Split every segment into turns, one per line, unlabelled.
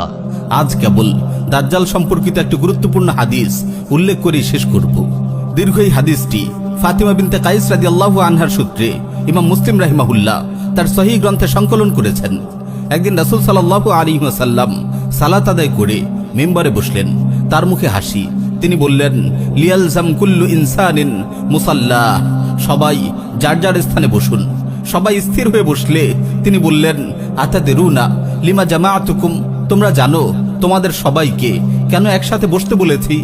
ইনশাআল্লাহ আজ কেবল দাজ্জাল সম্পর্কিত একটি গুরুত্বপূর্ণ হাদিস উল্লেখ করে শেষ করব। দীর্ঘ এই হাদিসটি ফাতিমা বিনতে কাইস রাদিয়াল্লাহু আনহার সূত্রে ইমাম মুসলিম রাহিমাহুল্লাহ তার সহিহ গ্রন্থে সংকলন করেছেন। একদিন রাসূল সাল্লাল্লাহু আলাইহি ওয়াসাল্লাম সালাত আদায় করে মিম্বরে বসলেন। তার মুখে হাসি। তিনি বললেন, লিয়ালজাম কুল্লু ইনসানিন মুসাল্লাহ, সবাই যার যার স্থানে বসুন। সবাই স্থির হয়ে বসলে তিনি বললেন, আতাদরুনা লিমা জামাআতুকুম, তোমরা জানো তোমাদের সবাইকে কেন একসাথে বসতে বলেছি?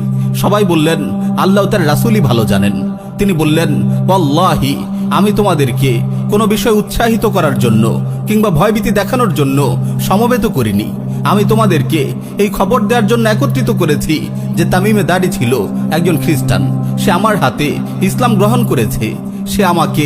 সবাই বললেন, আল্লাহ তার রাসূলই ভালো জানেন। তিনি বললেন, ওয়াল্লাহি, আমি তোমাদেরকে কোনো বিষয় উৎসাহিত করার জন্য কিংবা ভয়ভীতি দেখানোর জন্য সমবেত করিনি। আমি তোমাদেরকে এই খবর দেওয়ার জন্য একত্রিত করেছি যে তামিমে দাড়ি ছিল একজন খ্রিস্টান। সে আমার হাতে ইসলাম গ্রহণ করেছে। সে আমাকে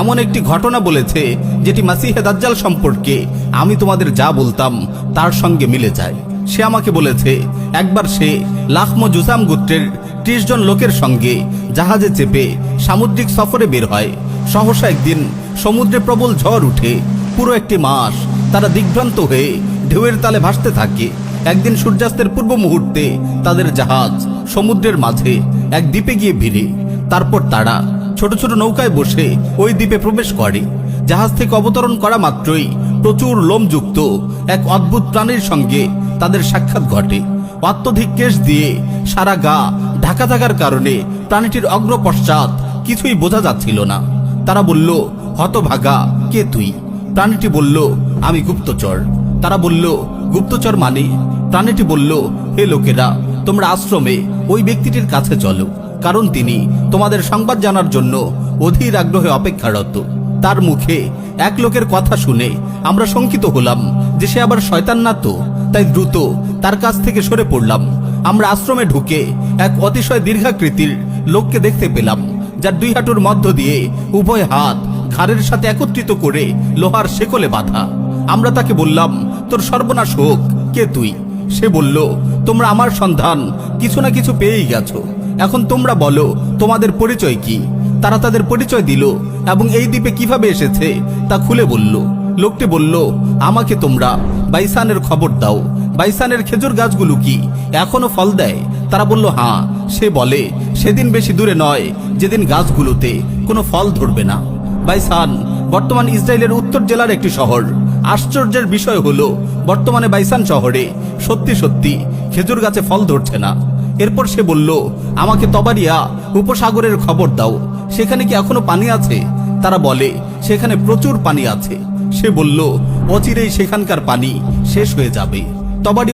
এমন একটি ঘটনা বলেছে যেটি মাসিহে দাজ্জাল সম্পর্কে আমি তোমাদের যা বলতাম তার সঙ্গে মিলে যায়। সে আমাকে বলেছে, একবার সে লাখমো জুসাম গোত্রের 30 জন লোকের সঙ্গে জাহাজে চেপে সামুদ্রিক সফরে বের হয়। সহসা একদিন সমুদ্রে প্রবল ঝড় উঠে পুরো একটি মাস তারা দিগ্ভ্রান্ত হয়ে ঢেউয়ের তালে ভাসতে থাকে। একদিন সূর্যাস্তের পূর্ব মুহূর্তে তাদের জাহাজ সমুদ্রের মাঝে এক দ্বীপে গিয়ে ভিড়ে। তারপর তারা ছোট ছোট নৌকায় বসে ওই দ্বীপে প্রবেশ করে। জাহাজ থেকে অবতরণ করা মাত্রই প্রচুর লোমযুক্ত এক অদ্ভুত প্রাণীর সঙ্গে তাদের সাক্ষাৎ ঘটে। অত্যধিক কেশ দিয়ে সারা গা ঢাকা থাকার কারণে প্রাণীটির অগ্র পশ্চাৎ কিছুই বোঝা যাচ্ছিল না। তারা বলল, হতভাগা, কে তুই? প্রাণীটি বলল, আমি গুপ্তচর। তারা বলল, গুপ্তচর মানে? প্রাণীটি বলল, হে লোকেরা, তোমরা আশ্রমে ওই ব্যক্তিটির কাছে চলো, কারণ তিনি তোমাদের সংবাদ জানার জন্য অধীর আগ্রহে অপেক্ষারত। তার মুখে এক লোকের কথা শুনে আমরা শঙ্কিত হলাম যে সে আবার শয়তান না তো, তাই দ্রুত তার কাছ থেকে সরে পড়লাম। আমরা আশ্রমে ঢুকে এক অতিশয় দীর্ঘাকৃতির লোককে দেখতে পেলাম, যার 2 হাঁটুর মধ্য দিয়ে উভয় হাত ঘাড়ের সাথে একত্রিত করে লোহার শেকলে বাঁধা। আমরা তাকে বললাম, তোর সর্বনাশ হোক, কে তুই? সে বলল, তোমরা আমার সন্ধান কিছু না কিছু পেয়েই গেছো। এখন তোমরা বলো তোমাদের পরিচয় কি? তারা তাদের পরিচয় দিল এবং এই দ্বীপে কিভাবে এসেছে তা খুলে বলল। লোকটি বলল, আমাকে তোমরা বাইসানের খবর দাও। বাইসানের খেজুর গাছগুলো কি এখনো ফল দেয়? তারা বলল, হ্যাঁ। সে বলে, সেদিন বেশি দূরে নয় যেদিন গাছগুলোতে কোনো ফল ধরবে না। বাইসান বর্তমান ইসরায়েলের উত্তর জেলার একটি শহর। আশ্চর্যের বিষয় হলো, বর্তমানে বাইসান শহরে সত্যি সত্যি খেজুর গাছে ফল ধরছে না। এরপর সে বলল, আমাকে তবারিয়া উপসাগরের খবর দাও, সেখানে কি এখনো পানি আছে? তারা বলে, সেখানে প্রচুর পানি আছে। সে বলল, অচিরেই সেখানকার পানি শেষ হয়ে যাবে। তবারি